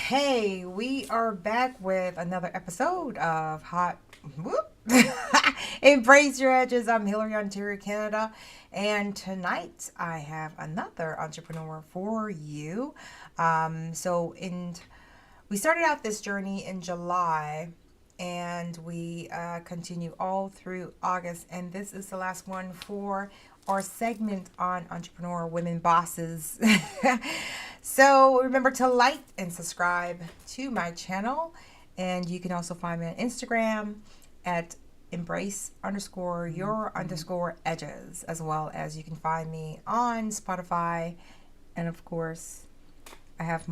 Hey, we are back with another episode of Hot Whoop. Embrace Your Edges. I'm Hillary, Ontario, Canada. And tonight I have another entrepreneur for you. We started out this journey in July and we continue all through August. And this is the last one for our segment on entrepreneur women bosses. So remember to like and subscribe to my channel. And you can also find me on Instagram at embrace_your_edges, as well as you can find me on Spotify. And of course, I have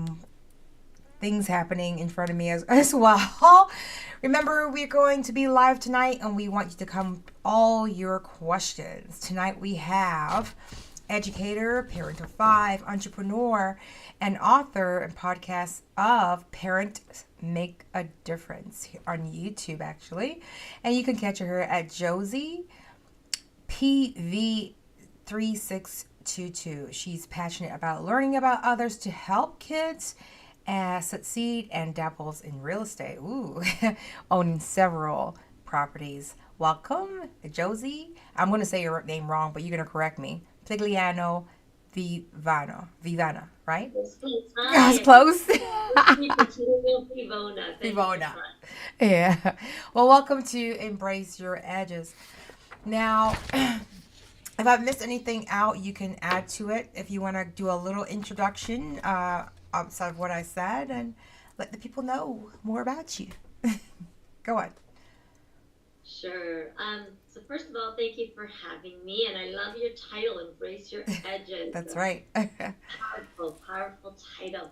things happening in front of me as well. Remember, we're going to be live tonight and we want you to come all your questions. Tonight we have educator, parent of 5, entrepreneur, and author and podcast of Parent Make a Difference on YouTube, actually. And you can catch her at Josie PV3622. She's passionate about learning about others to help kids succeed and dabbles in real estate. Ooh, owning several properties. Welcome, Josie. I'm going to say your name wrong, but you're going to correct me. Pittiglio Vivona, right? Hi, That's close. Josie Pittiglio Vivona. Thank you for Vivona. trying. Yeah. Well, welcome to Embrace Your Edges. Now, if I've missed anything out, you can add to it if you want to do a little introduction outside of what I said and let the people know more about you. Go on. Sure. So first of all, thank you for having me, and I love your title, Embrace Your Edges. That's right. Powerful, powerful title.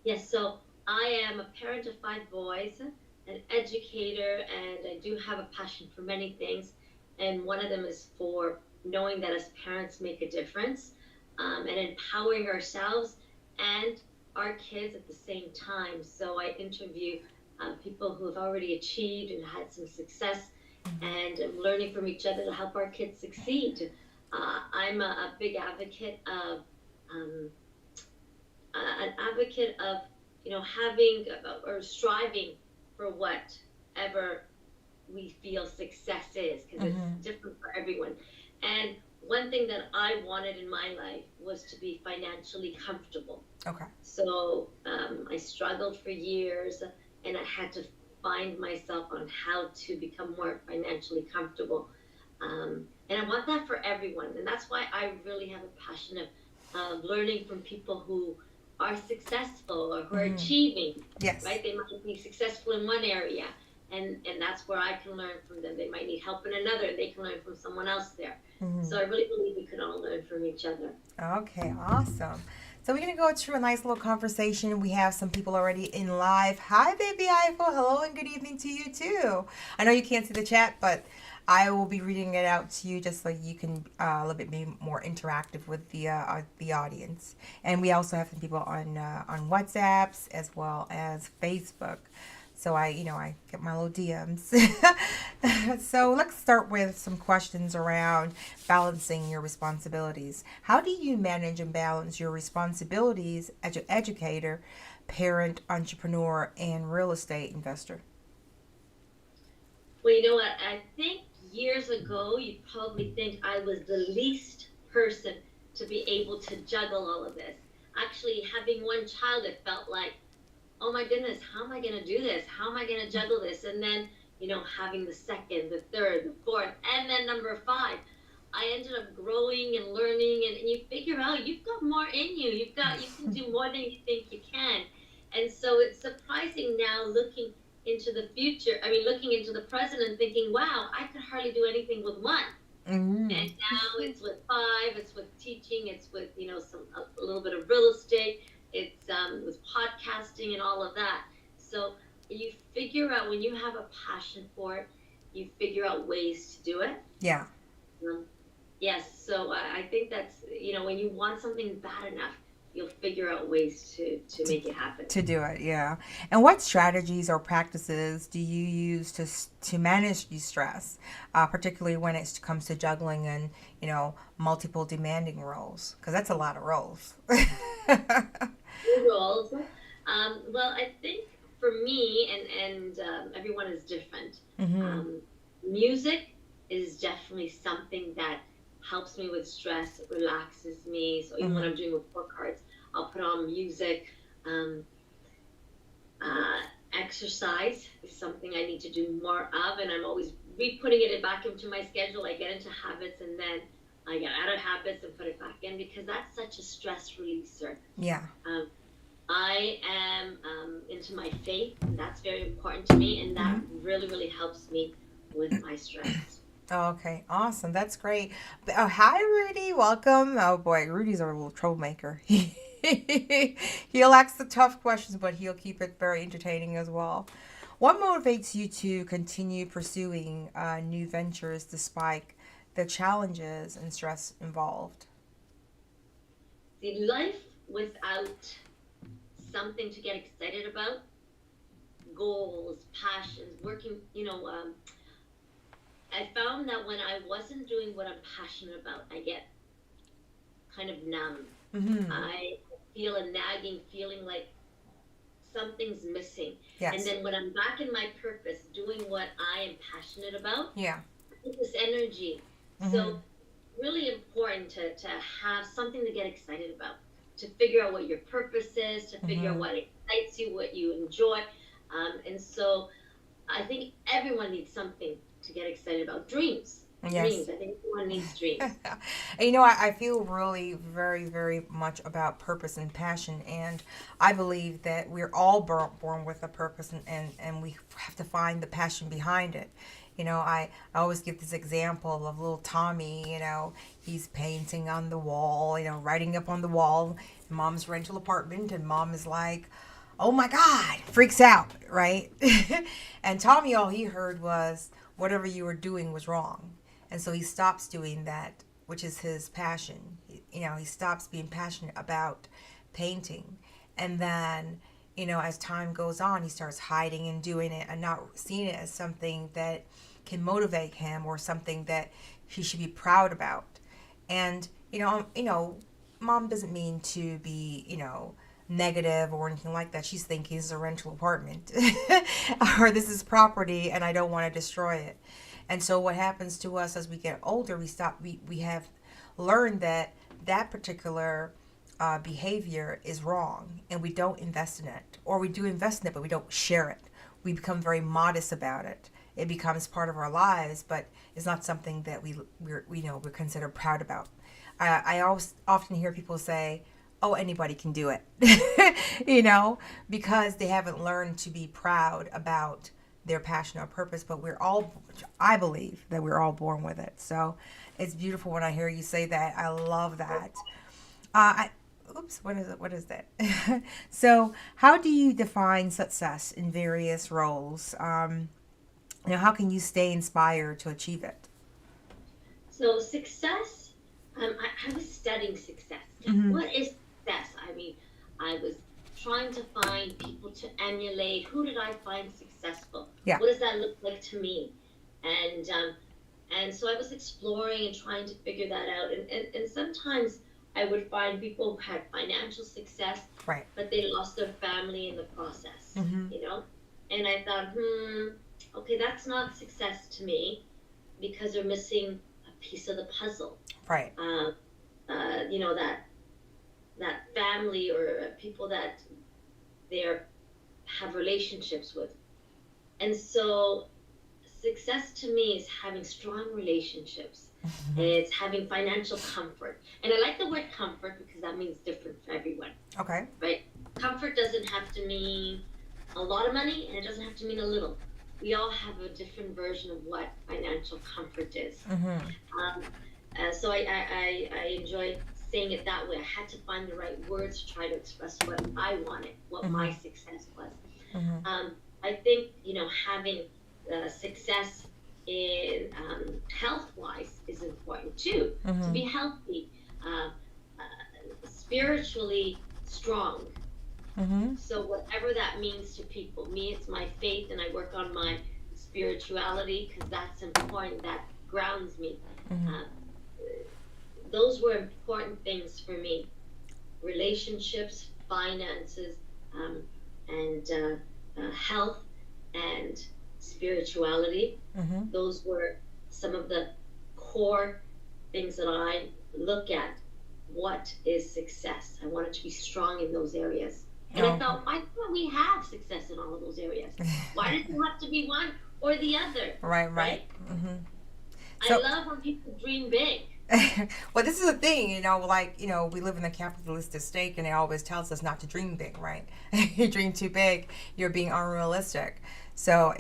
Yes, so I am a parent of 5 boys, an educator, and I do have a passion for many things. And one of them is for knowing that as parents make a difference, and empowering ourselves and our kids at the same time. So I interview people who have already achieved and had some success, and learning from each other to help our kids succeed. I'm a big advocate of um, an advocate of having or striving for whatever we feel success is, because it's Mm-hmm. different for everyone. And one thing that I wanted in my life was to be financially comfortable. Okay. So I struggled for years, and I had to find myself on how to become more financially comfortable. And I want that for everyone. And that's why I really have a passion of learning from people who are successful or who are Mm-hmm. achieving, Yes. right? They might be successful in one area, and that's where I can learn from them. They might need help in another, and they can learn from someone else there. Mm-hmm. So I really believe we can all learn from each other. Okay, awesome. So we're gonna go through a nice little conversation. We have some people already in live. Hi, baby Eiffel. Hello and good evening to you too. I know you can't see the chat, but I will be reading it out to you just so you can a little bit be more interactive with the audience. And we also have some people on WhatsApps as well as Facebook. So I get my little DMs. So let's start with some questions around balancing your responsibilities. How do you manage and balance your responsibilities as an educator, parent, entrepreneur, and real estate investor? Well, you know what? I think years ago, you'd probably think I was the least person to be able to juggle all of this. Actually, having one child, it felt like, oh my goodness, how am I going to do this? How am I going to juggle this? And then, having the second, the third, the fourth, and then number 5. I ended up growing and learning, and you figure out you've got more in you. You can do more than you think you can. And so it's surprising now looking into the future. I mean, looking into the present and thinking, wow, I could hardly do anything with one. Mm-hmm. And now it's with 5, it's with teaching, it's with, a little bit of real estate, it's with podcasting and all of that. So you figure out, when you have a passion for it, you figure out ways to do it. Yeah. Um, yes, so I think that's, when you want something bad enough, you'll figure out ways to make it happen. To do it, yeah. And what strategies or practices do you use to manage the stress, particularly when it comes to juggling and multiple demanding roles? Because that's a lot of roles. New roles. Well, I think for me, and everyone is different. Mm-hmm. Um, Music is definitely something that helps me with stress, it relaxes me. So even when Mm-hmm. I'm doing report cards, I'll put on music. Um, uh, Exercise is something I need to do more of, and I'm always re-putting it back into my schedule. I get into habits, and then I get out of habits and put it back in because that's such a stress releaser. Yeah. Um, I am into my faith, and that's very important to me, and that Mm-hmm. really, really helps me with my stress. Oh, okay, awesome. That's great. Oh, hi, Rudy. Welcome. Oh boy, Rudy's a little troublemaker. He'll ask the tough questions, but he'll keep it very entertaining as well. What motivates you to continue pursuing new ventures despite the challenges and stress involved? See, life without something to get excited about, goals, passions, working, I found that when I wasn't doing what I'm passionate about, I get kind of numb. Mm-hmm. I feel a nagging feeling like something's missing. And Yes. then when I'm back in my purpose, doing what I am passionate about, Yeah. I get this energy. Mm-hmm. So really important to have something to get excited about, to figure out what your purpose is, to figure out Mm-hmm. what excites you, what you enjoy. And so I think everyone needs something to get excited about. Dreams. Yes. Dreams. I think everyone needs dreams. And, you know, I feel really very, very much about purpose and passion. And I believe that we're all born with a purpose, and we have to find the passion behind it. You know, I always give this example of little Tommy, you know, he's painting on the wall, you know, writing up on the wall, in mom's rental apartment, and mom is like, oh my God, freaks out, right? And Tommy, all he heard was, whatever you were doing was wrong. And so he stops doing that, which is his passion. You know, he stops being passionate about painting. And then, you know, as time goes on, he starts hiding and doing it and not seeing it as something that can motivate him or something that he should be proud about. And, mom doesn't mean to be, negative or anything like that. She's thinking this is a rental apartment or this is property and I don't want to destroy it. And so what happens to us as we get older, we have learned that that particular behavior is wrong and we don't invest in it, or we do invest in it but we don't share it. We become very modest about it. It becomes part of our lives, but it's not something that we're considered proud about. I always often hear people say, "Oh, anybody can do it," because they haven't learned to be proud about their passion or purpose. But I believe that we're all born with it. So it's beautiful when I hear you say that. I love that. Oops, what is it? What is that? So, how do you define success in various roles? How can you stay inspired to achieve it? So success, I was studying success. Mm-hmm. What is success? I mean, I was trying to find people to emulate. Who did I find successful? Yeah. What does that look like to me? And so I was exploring and trying to figure that out. And sometimes I would find people who had financial success, Right. but they lost their family in the process, Mm-hmm. you know? And I thought, okay, that's not success to me because they're missing a piece of the puzzle. Right. That family or people that they have relationships with. And so success to me is having strong relationships. Mm-hmm. It's having financial comfort. And I like the word comfort because that means different for everyone, Okay. right? Comfort doesn't have to mean a lot of money and it doesn't have to mean a little. We all have a different version of what financial comfort is. Mm-hmm. So I enjoy saying it that way. I had to find the right words to try to express what I wanted, what my Mm-hmm. success was. Mm-hmm. I think, having success in health-wise is important too. To Mm-hmm. be healthy, spiritually strong. Mm-hmm. So whatever that means to people, me, it's my faith, and I work on my spirituality because that's important. That grounds me. Mm-hmm. Uh, those were important things for me. Relationships, finances, and health and spirituality. Mm-hmm. Those were some of the core things that I look at. What is success? I wanted to be strong in those areas. And I Oh. thought, why can't we have success in all of those areas? Why does it have to be one or the other? Right. Right? Mm-hmm. I So, love when people dream big. well, this is the thing, we live in a capitalistic state, and it always tells us not to dream big, right? You dream too big, you're being unrealistic. So,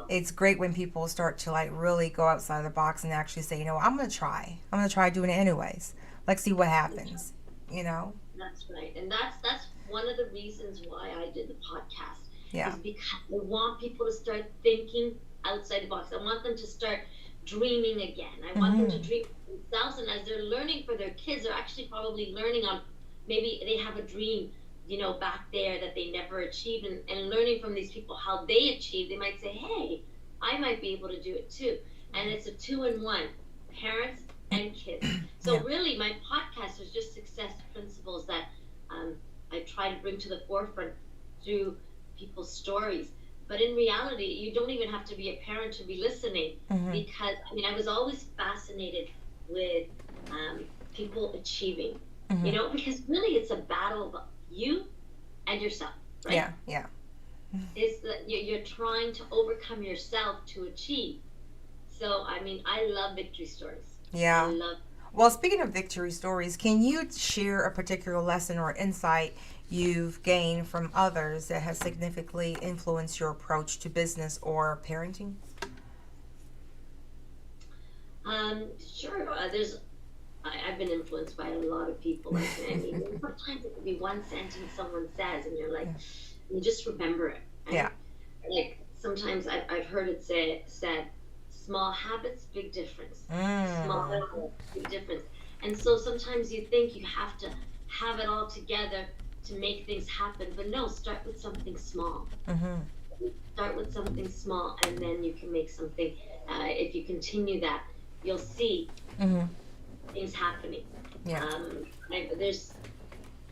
it's great when people start to like really go outside the box and actually say, I'm going to try. I'm going to try doing it anyways. Let's see what happens, you know? That's right. And that's one of the reasons why I did the podcast Yeah. is because I want people to start thinking outside the box. I want them to start dreaming again. I want them to dream for themselves, and as they're learning for their kids, they're actually probably learning on maybe they have a dream, back there that they never achieved, and learning from these people how they achieved. They might say, hey, I might be able to do it too. And it's a 2-in-1, parents and kids. So Yeah. really, my podcast is just success principles that I try to bring to the forefront through people's stories. But in reality, you don't even have to be a parent to be listening, Mm-hmm. because I was always fascinated with people achieving, Mm-hmm. because really it's a battle of you and yourself, right? Yeah. Is that you're trying to overcome yourself to achieve. So, I love victory stories. I Yeah. love. Well, speaking of victory stories, can you share a particular lesson or insight you've gained from others that has significantly influenced your approach to business or parenting? Sure. I've been influenced by a lot of people. Like, sometimes it could be one sentence someone says, and you're like, you just remember it, Yeah. right? Like sometimes I've heard it said, small habits, big difference. Small Mm. habits, big difference. And so sometimes you think you have to have it all together to make things happen, but no, start with something small. Mm-hmm. Start with something small, and then you can make something. If you continue that, you'll see Mm-hmm. things happening. Yeah. There's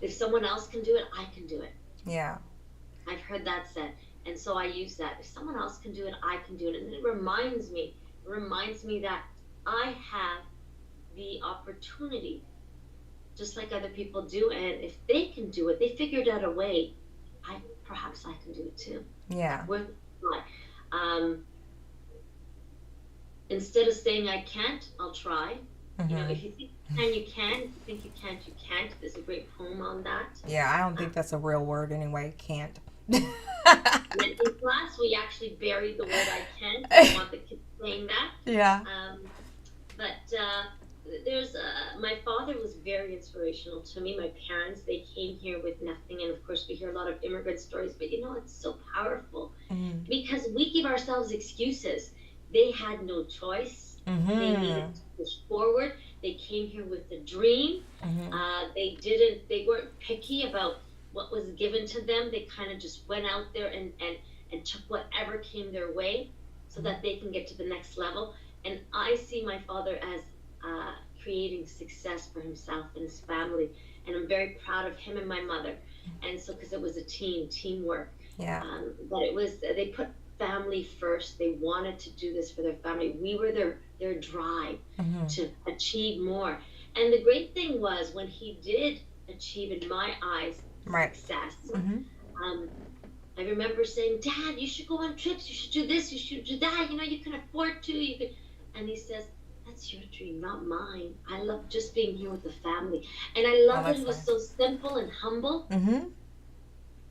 if someone else can do it, I can do it. Yeah. I've heard that said, and so I use that. If someone else can do it, I can do it, and it reminds me that I have the opportunity, just like other people do, and if they can do it, they figured out a way. Perhaps I can do it too. Yeah. It's worth a try. Instead of saying I can't, I'll try. Mm-hmm. If you think you can, you can. If you think you can't, you can't. There's a great poem on that. Yeah, I don't think that's a real word anyway. Can't. And in class, we actually buried the word I can't. I want the kids saying that. Yeah. But there's my father was very inspirational to me. My parents, they came here with nothing, and of course we hear a lot of immigrant stories, but it's so powerful because we give ourselves excuses. They had no choice. Mm-hmm. They needed to push forward. They came here with a dream. Mm-hmm. They weren't picky about what was given to them. They kind of just went out there and took whatever came their way so that they can get to the next level. And I see my father as creating success for himself and his family, and I'm very proud of him and my mother. And so, because it was a teamwork. Yeah. But they put family first. They wanted to do this for their family. We were their drive to achieve more. And the great thing was when he did achieve, in my eyes, success. I remember saying, Dad, you should go on trips. You should do this. You should do that. You can afford to. You could. And he says, that's your dream, not mine. I love just being here with the family. And I love that it was so simple and humble. Mm-hmm.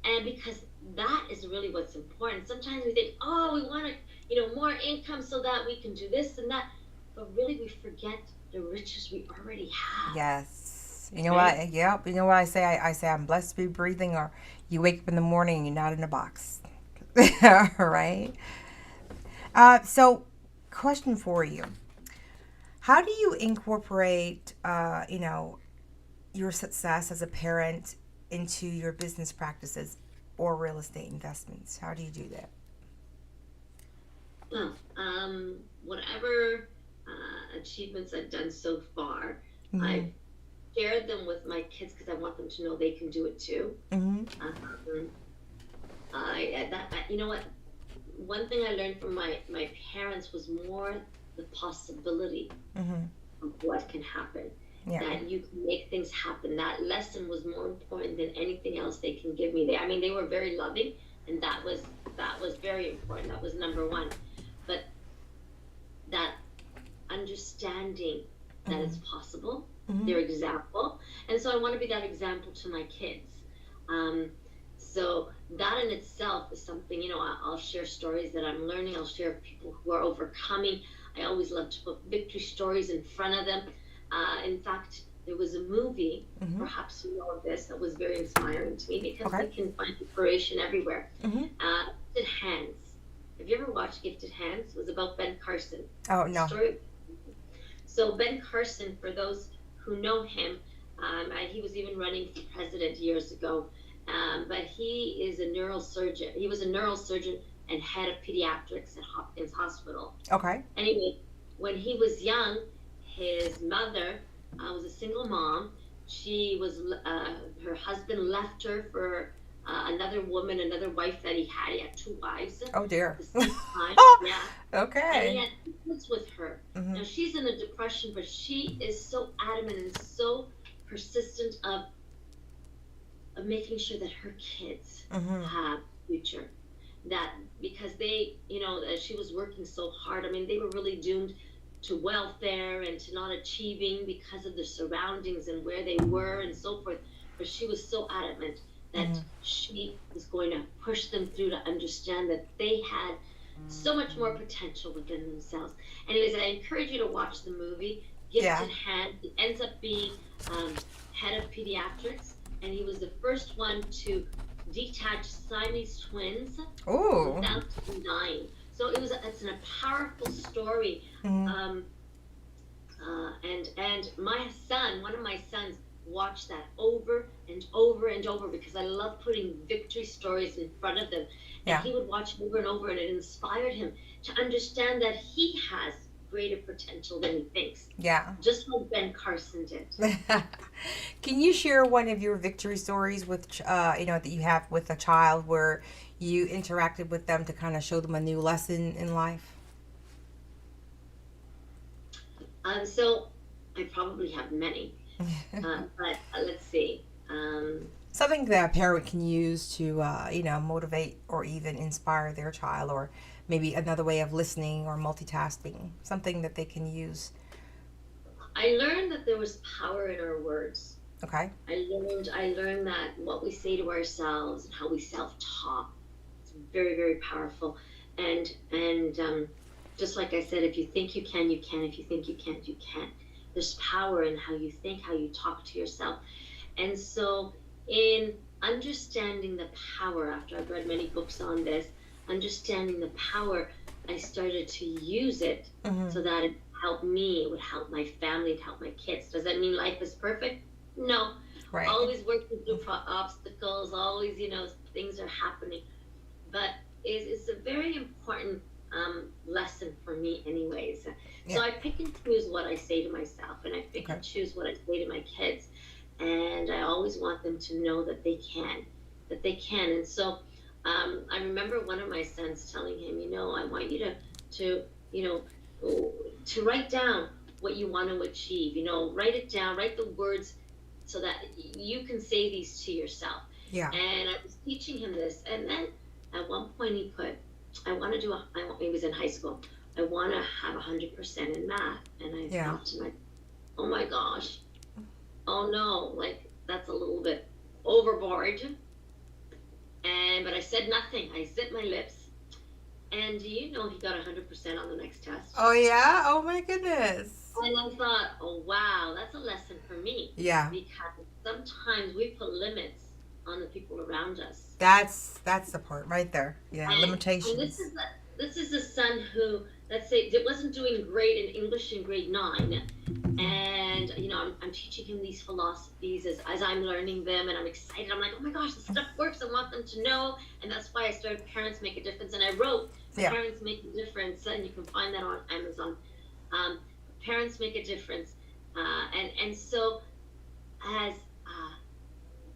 And because that is really what's important. Sometimes we think, we want more income so that we can do this and that. But really, we forget the riches we already have. Yes. You know what? Yep. You know what I say? I say I'm blessed to be breathing, or you wake up in the morning and you're not in a box. Right? So, question for you. How do you incorporate, your success as a parent into your business practices or real estate investments? How do you do that? Well, whatever achievements I've done so far, I've shared them with my kids because I want them to know they can do it too. Mm-hmm. You know what? One thing I learned from my parents was more the possibility Mm-hmm. of what can happen. Yeah. That you can make things happen. That lesson was more important than anything else they can give me. I mean, they were very loving, and that was very important. That was number one. But that understanding that Mm-hmm. it's possible, Mm-hmm. their example, and so I want to be that example to my kids. Um, so that in itself is something, I'll share stories that I'm learning. I'll share people who are overcoming. I always love to put victory stories in front of them. In fact, there was a movie, Mm-hmm. perhaps you know of this, that was very inspiring to me because Okay. we can find inspiration everywhere. Mm-hmm. Gifted Hands. Have you ever watched Gifted Hands? It was about Ben Carson. Oh, The no. story. So Ben Carson, for those who know him, he was even running for president years ago. But he is a neurosurgeon. He was a neurosurgeon and head of pediatrics at Hopkins Hospital. Okay. Anyway, when he was young, his mother was a single mom. She was Her husband left her for another woman, another wife that he had. He had two wives Oh, dear. at the same time. Yeah, and he Okay. had two kids with her. Mm-hmm. Now she's in a depression, but she is so adamant and so persistent of making sure that her kids Mm-hmm. have a future. That because they, she was working so hard. I mean, they were really doomed to welfare and to not achieving because of the surroundings and where they were and so forth. But she was so adamant Mm-hmm. that she was going to push them through to understand that they had so much more potential within themselves. Anyways, I encourage you to watch the movie Yeah. Gifted Hand. He ends up being um, head of pediatrics, and he was the first one to detach Siamese twins Ooh. without dying. So it's a powerful story. Mm-hmm. And one of my sons, watched that over and over and over because I love putting victory stories in front of them. And Yeah. he would watch it over and over, and it inspired him to understand that he has greater potential than he thinks, Yeah. just like Ben Carson did. Can you share one of your victory stories with, that you have with a child where you interacted with them to kind of show them a new lesson in life? So I probably have many, but let's see. Something that a parent can use to, motivate or even inspire their child, or maybe another way of listening or multitasking. Something that they can use. I learned that there was power in our words. Okay. I learned that what we say to ourselves and how we self-talk is very, very powerful. And just like I said, if you think you can, you can. If you think you can't, you can't. There's power in how you think, how you talk to yourself. And so in understanding the power, after I've read many books on this, understanding the power, I started to use it Mm-hmm. so that it helped me, it would help my family, it helped my kids. Does that mean life is perfect? No. Right. Always working through obstacles, always, things are happening. But it's a very important lesson for me anyways. So Yeah. I pick and choose what I say to myself, and I pick Okay. and choose what I say to my kids. And I always want them to know that they can, that they can. And so I remember one of my sons telling him, I want you to write down what you want to achieve. Write it down, write the words so that you can say these to yourself. Yeah. And I was teaching him this, and then at one point he put, he was in high school, I want to have 100% in math. And I Yeah. thought to myself, oh my gosh, oh no, like that's a little bit overboard. But I said nothing. I zipped my lips. And he got 100% on the next test. Oh, yeah? Oh, my goodness. And I thought, oh wow, that's a lesson for me. Yeah. Because sometimes we put limits on the people around us. That's the part right there. Yeah. And Limitations. this is a son who, let's say, wasn't doing great in English in grade 9. And I'm teaching him these philosophies as I'm learning them, and I'm excited. I'm like, oh my gosh, this stuff works. I want them to know. And that's why I started Parents Make a Difference. And I wrote Yeah. Parents Make a Difference, and you can find that on Amazon. Parents Make a Difference. And so as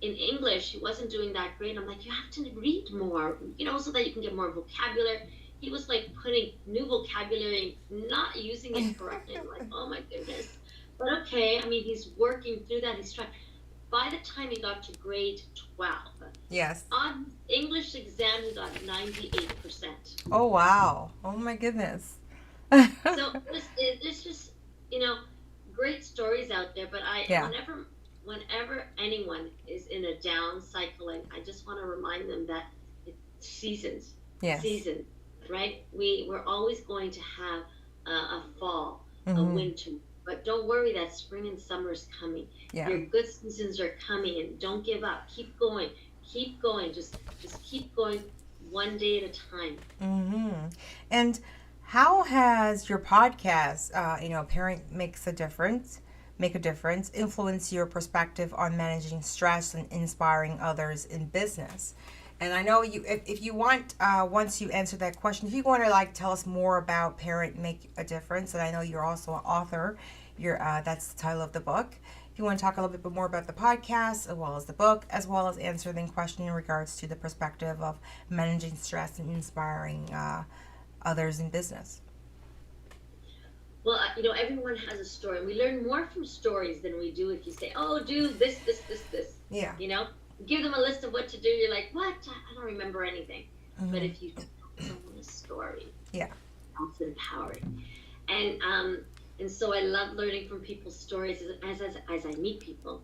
in English, he wasn't doing that great. I'm like, you have to read more, so that you can get more vocabulary. He was like putting new vocabulary, not using it correctly. I'm like, oh my goodness. But okay, I mean, he's working through that. He's trying. By the time he got to grade 12, Yes. on English exam, he got 98%. Oh, wow. Oh, my goodness. So there's just, you know, great stories out there. But Yeah. whenever anyone is in a down cycle, I just want to remind them that it's seasons, Yes. seasons, right? We're always going to have a fall, a Mm-hmm. winter. But don't worry, that spring and summer is coming. Yeah. Your good seasons are coming, and don't give up. Keep going. Keep going. Just keep going one day at a time. Mm-hmm. And how has your podcast, Parent Makes a Difference, Make a Difference, influence your perspective on managing stress and inspiring others in business? And I know if you want, once you answer that question, if you want to tell us more about Parent Make a Difference, and I know you're also an author, that's the title of the book. If you want to talk a little bit more about the podcast, as well as the book, as well as answer the question in regards to the perspective of managing stress and inspiring others in business. Well, everyone has a story. We learn more from stories than we do if you say, "Oh, do this, this, this, this." Yeah. Give them a list of what to do. You're like, "What? I don't remember anything." Mm-hmm. But if you tell someone a story, yeah, that's empowering. And so I love learning from people's stories. As I meet people,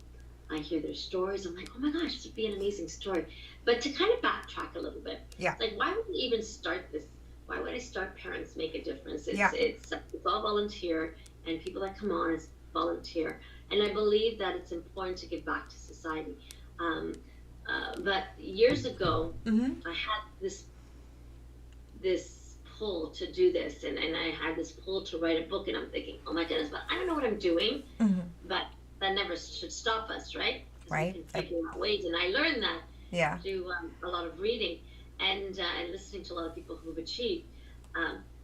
I hear their stories. I'm like, "Oh my gosh, this would be an amazing story." But to kind of backtrack a little bit, yeah, like, why would we even start this? Why would I start Parents Make a Difference? It's all volunteer, and people that come on is volunteer. And I believe that it's important to give back to society. But years ago, mm-hmm. I had this pull to do this, and I had this pull to write a book, and I'm thinking, oh my goodness, but I don't know what I'm doing. Mm-hmm. But that never should stop us, right? Right. We can figure out ways, and I learned that through a lot of reading and listening to a lot of people who've achieved.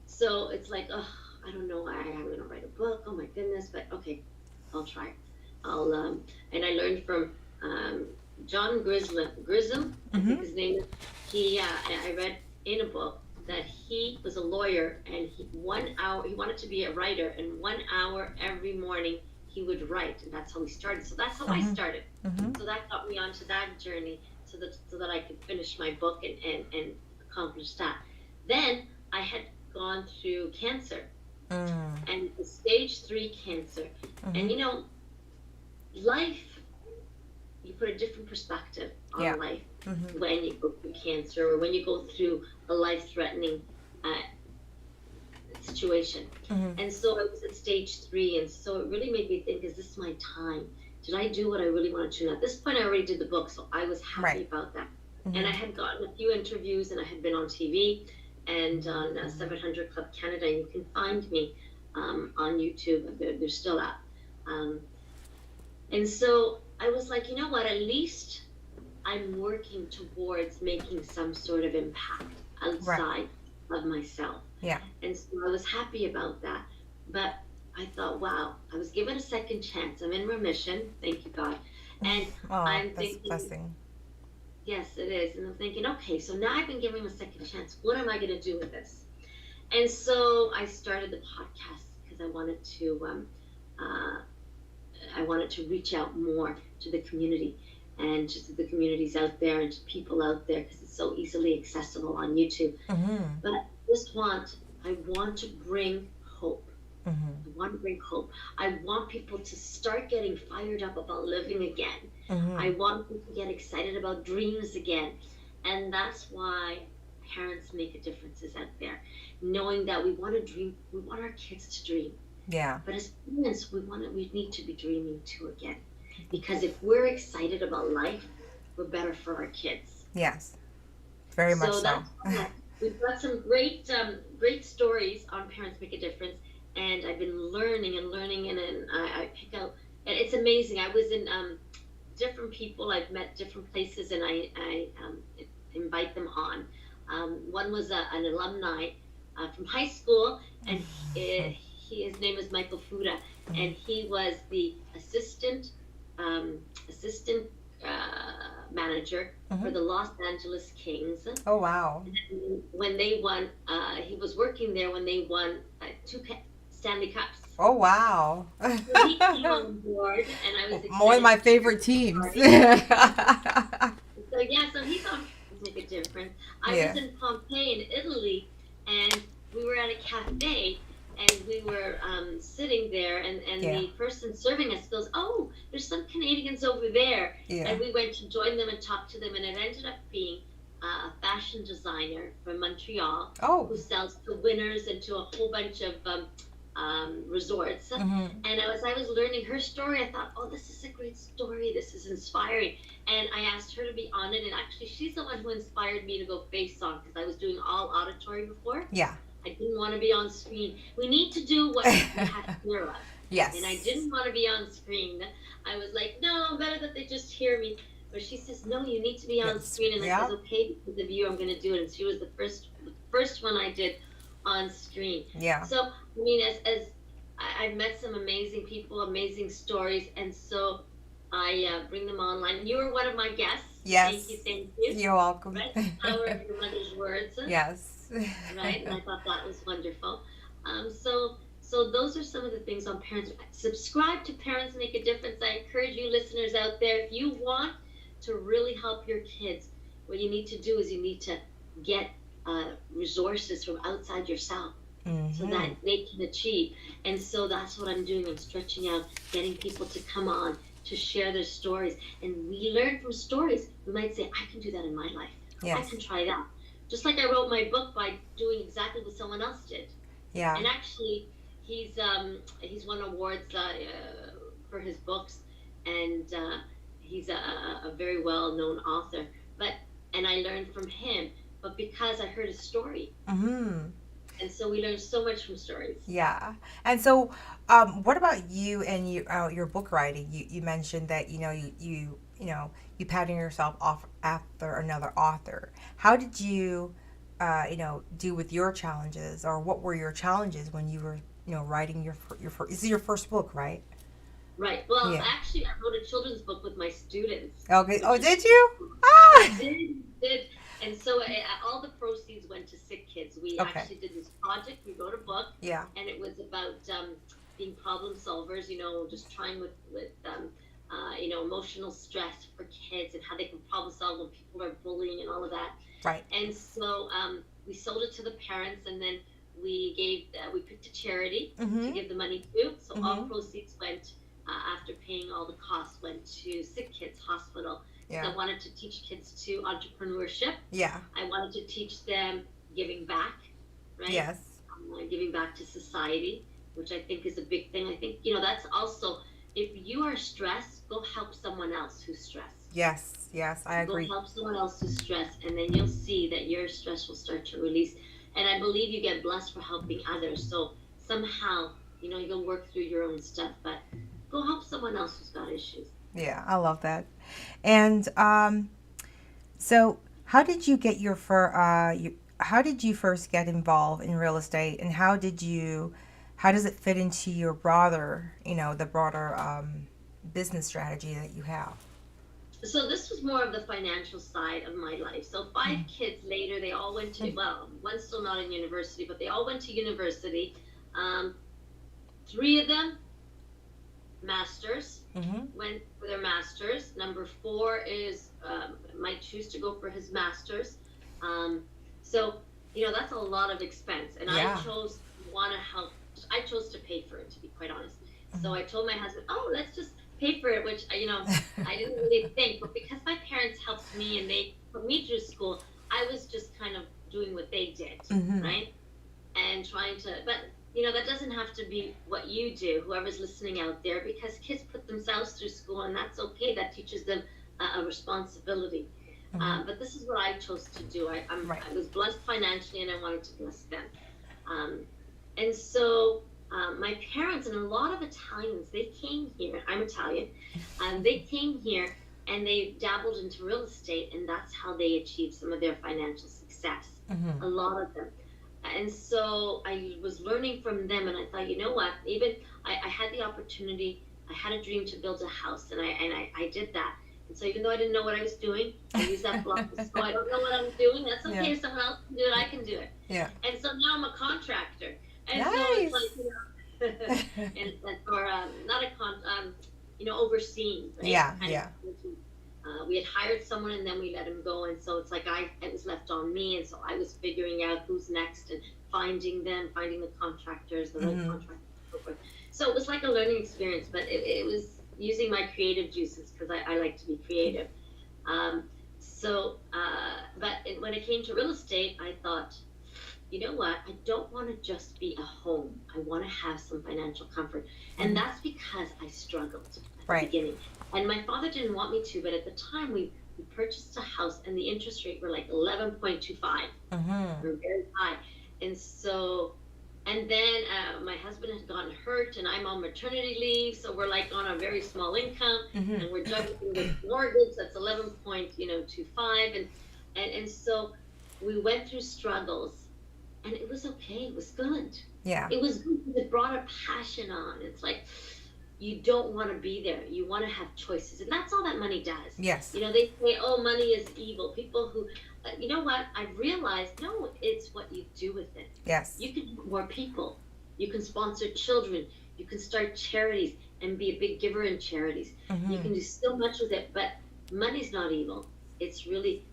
So it's like, oh, I don't know, I'm going to write a book. Oh my goodness, but okay, I'll try. And I learned from John Grissom, I think his name is. I read in a book that he was a lawyer, and he wanted to be a writer, and 1 hour every morning he would write, and that's how he started. So that's how I started. Mm-hmm. So that got me onto that journey, so that I could finish my book and accomplish that. Then I had gone through cancer, and stage 3 cancer, and life, you put a different perspective on life when you go through cancer, or when you go through a life-threatening situation. And so I was at stage 3, and so it really made me think, is this my time? Did I do what I really wanted to? And at this point, I already did the book, so I was happy about that. And I had gotten a few interviews, and I had been on TV and on 700 Club Canada. You can find me on YouTube. They're still up. And so I was like, you know what? At least I'm working towards making some sort of impact outside of myself. Yeah. And so I was happy about that. But I thought, wow, I was given a second chance. I'm in remission. Thank you, God. And I'm thinking, blessing. Yes, it is. And I'm thinking, okay, so now I've been given a second chance. What am I going to do with this? And so I started the podcast because I wanted to reach out more to the community, and to the communities out there, and to people out there, because it's so easily accessible on YouTube. But I want to bring hope. I want to bring hope. I want people to start getting fired up about living again. I want people to get excited about dreams again. And that's why Parents Make a Difference is out there. Knowing that we want to dream, we want our kids to dream. Yeah. But as parents, we need to be dreaming too again. Because if we're excited about life, we're better for our kids. Yes. Very much so. We've got some great stories on Parents Make a Difference. And I've been learning, and I pick out, and it's amazing. I was in different people. I've met different places, and I invite them on. One was an alumni from high school, and his name is Michael Fuda, and he was the assistant manager for Mm-hmm. the Los Angeles Kings. Oh, wow. And when they won, he was working there when they won two Stanley Cups. Oh, wow. So he came on board, and I was One of excited my to share favorite his teams. story. So yeah, so he thought he could make a difference. I was Yeah. in Pompeii in Italy, and we were at a cafe, and we were sitting there, and Yeah. the person serving us goes, "Oh, there's some Canadians over there," Yeah. and we went to join them and talk to them, and it ended up being a fashion designer from Montreal Oh. who sells to winners and to a whole bunch of resorts. Mm-hmm. And as I was learning her story, I thought, oh, this is a great story. This is inspiring. And I asked her to be on it. And actually, she's the one who inspired me to go face on because I was doing all auditory before. Yeah. I didn't want to be on screen. We need to do what we have to hear of. Yes. And I didn't want to be on screen. I was like, no, better that they just hear me. But she says, no, you need to be on screen. And I Yeah. said, okay, because of you, I'm going to do it. And she was the first one I did on screen. Yeah. So, I mean, as I've met some amazing people, amazing stories, and so I bring them online. You were one of my guests. Yes. Thank you. You're welcome. Right? The power of your mother's words. Yes. Right? And I thought that was wonderful. So those are some of the things on Parents. Subscribe to Parents Make a Difference. I encourage you listeners out there, if you want to really help your kids, what you need to do is you need to get resources from outside yourself. Mm-hmm. So that they can achieve. And so that's what I'm doing. I'm stretching out, getting people to come on, to share their stories. And we learn from stories. We might say, I can do that in my life. Yes. I can try that. Just like I wrote my book by doing exactly what someone else did. Yeah. And actually, he's won awards for his books, and he's a very well-known author. And I learned from him, but because I heard his story. Mm-hmm. And so we learn so much from stories. Yeah. And so, what about you and your book writing? You mentioned that you pattern yourself off after another author. How did you do with your challenges, or what were your challenges when you were writing your first? This is your first book, right? Right. Well, Yeah. actually, I wrote a children's book with my students. Okay. Oh, did you? Ah. Did. And so all the proceeds went to sick kids. We Okay. actually did this project. We wrote a book, Yeah. and it was about being problem solvers. Just trying with emotional stress for kids and how they can problem solve when people are bullying and all of that. Right. And so we sold it to the parents, and then we picked a charity to Mm-hmm. give the money to. So all Mhm. proceeds went, after paying all the costs, went to Sick Kids Hospital. Yeah. I wanted to teach kids to entrepreneurship. Yeah. I wanted to teach them giving back, right? Yes. Giving back to society, which I think is a big thing. I think, that's also, if you are stressed, go help someone else who's stressed. Yes. Yes. I agree. Go help someone else who's stressed, and then you'll see that your stress will start to release. And I believe you get blessed for helping others. So somehow, you'll work through your own stuff, but go help someone else who's got issues. Yeah, I love that. And so how did you get how did you first get involved in real estate, and how does it fit into your broader business strategy that you have? So this was more of the financial side of my life. So 5 kids later, they all went to, well, one's still not in university, but they all went to university. 3 of them, masters, Mm-hmm. went for their masters. Number 4 is might choose to go for his masters. So that's a lot of expense, and Yeah. I chose to want to help. I chose to pay for it, to be quite honest. Mm-hmm. So I told my husband, "Oh, let's just pay for it," which I didn't really think, but because my parents helped me and they put me through school, I was just kind of doing what they did, Mm-hmm. right? And trying to, but that doesn't have to be what you do, whoever's listening out there, because kids put themselves through school, and that's okay. That teaches them a responsibility. Mm-hmm. But this is what I chose to do. I was blessed financially, and I wanted to bless them. And so my parents and a lot of Italians, they came here. I'm Italian. They came here and they dabbled into real estate, and that's how they achieved some of their financial success. Mm-hmm. A lot of them. And so I was learning from them, and I thought, you know what? Even I had the opportunity. I had a dream to build a house, and I did that. And so even though I didn't know what I was doing, I used that philosophy. So I don't know what I'm doing. That's okay. Yeah. If someone else can do it, I can do it. Yeah. And so now I'm a contractor. And so it's like, Nice. and or not a overseeing, right? Yeah. Kind Yeah. of. We had hired someone and then we let him go, and so it's like it was left on me, and so I was figuring out who's next and finding the contractors, the right Mm-hmm. contractors, and so forth. So it was like a learning experience, but it was using my creative juices because I like to be creative. But when it came to real estate, I thought, you know what? I don't want to just be a home. I want to have some financial comfort. And that's because I struggled at the Right. beginning. And my father didn't want me to, but at the time we purchased a house and the interest rate were like 11.25. Mm-hmm. We're very high. And so, and then my husband had gotten hurt and I'm on maternity leave. So we're like on a very small income Mm-hmm. and we're juggling with mortgage that's 11.25. And so we went through struggles. And it was okay. It was good. Yeah. It was good because it brought a passion on. It's like you don't want to be there. You want to have choices. And that's all that money does. Yes. They say, oh, money is evil. People who, you know what? I've realized, no, it's what you do with it. Yes. You can help more people. You can sponsor children. You can start charities and be a big giver in charities. Mm-hmm. You can do so much with it. But money's not evil. It's really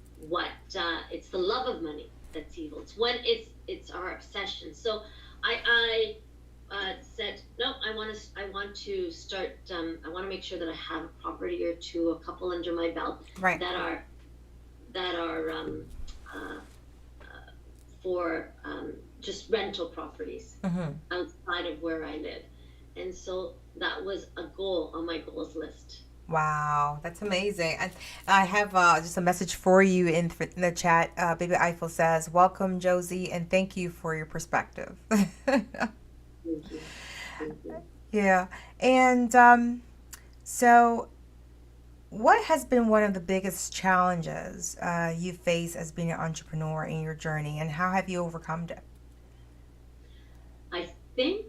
it's the love of money that's evil. It's when it's our obsession. So I said no. I want to start. I want to make sure that I have a property or two, a couple under my belt, Right. that are for just rental properties Mm-hmm. outside of where I live. And so that was a goal on my goals list. Wow, that's amazing. I have just a message for you in the chat. Baby Eiffel says, "Welcome, Josie, and thank you for your perspective." Thank you. Thank you. Yeah, and so what has been one of the biggest challenges you face as being an entrepreneur in your journey, and how have you overcome it? I think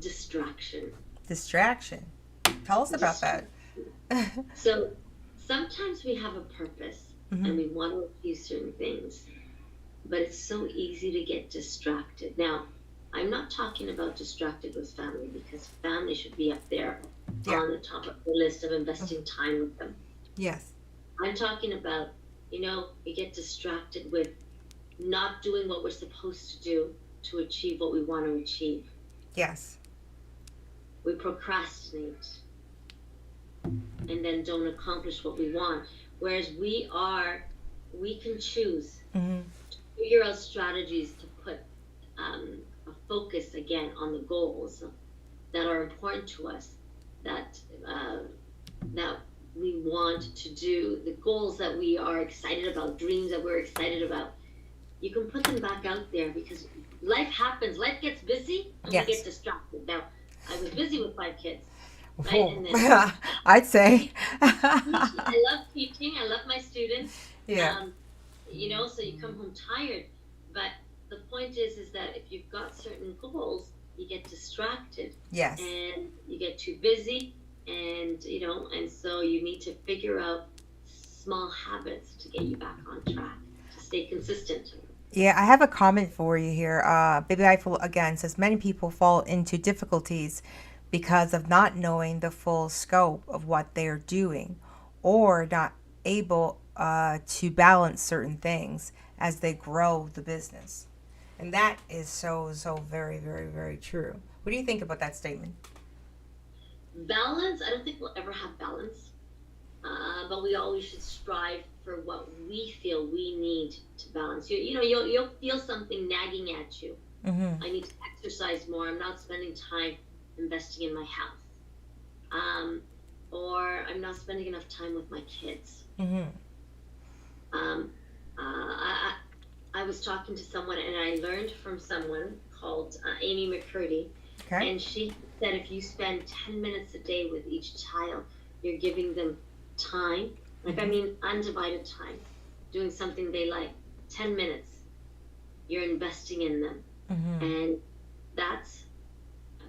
distraction. Distraction. Tell us about that. So sometimes we have a purpose Mm-hmm. and we want to achieve certain things, but it's so easy to get distracted. Now, I'm not talking about distracted with family because family should be up there on the top of the list of investing time with them. Yes. I'm talking about, we get distracted with not doing what we're supposed to do to achieve what we want to achieve. Yes. We procrastinate and then don't accomplish what we want. Whereas we can choose Mm-hmm. to figure out strategies to put a focus again on the goals that are important to us, that we want to do, the goals that we are excited about, dreams that we're excited about. You can put them back out there because life happens. Life gets busy and we get distracted. Now, I was busy with 5 kids. Right? And then, I'd say. I love teaching. I love my students. Yeah. So you come home tired. But the point is that if you've got certain goals, you get distracted. Yes. And you get too busy. And, and so you need to figure out small habits to get you back on track, to stay consistent. Yeah, I have a comment for you here. Baby Eiffel again says many people fall into difficulties because of not knowing the full scope of what they're doing or not able to balance certain things as they grow the business. And that is so very, very, very true. What do you think about that statement? Balance, I don't think we'll ever have balance, but we always should strive for what we feel we need to balance. You'll feel something nagging at you. Mm-hmm. I need to exercise more. I'm not spending time investing in my health, or I'm not spending enough time with my kids. Mm-hmm. I was talking to someone and I learned from someone called Amy McCurdy, Okay. and she said if you spend 10 minutes a day with each child, you're giving them time, undivided time, doing something they like. 10 minutes, you're investing in them. Mm-hmm. And that's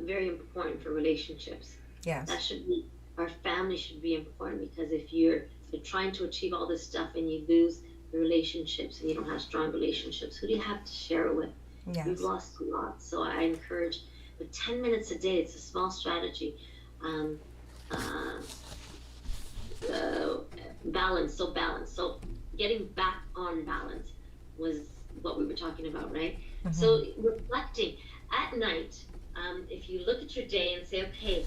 very important for relationships. Yes. That should be our family should be important, because if you're trying to achieve all this stuff and you lose the relationships and you don't have strong relationships, who do you have to share it with? We've Yes. lost a lot. So I encourage, but 10 minutes a day, it's a small strategy. Um, uh, uh, balance, so balance. So getting back on balance was what we were talking about, right? Mm-hmm. So reflecting at night, if you look at your day and say, okay,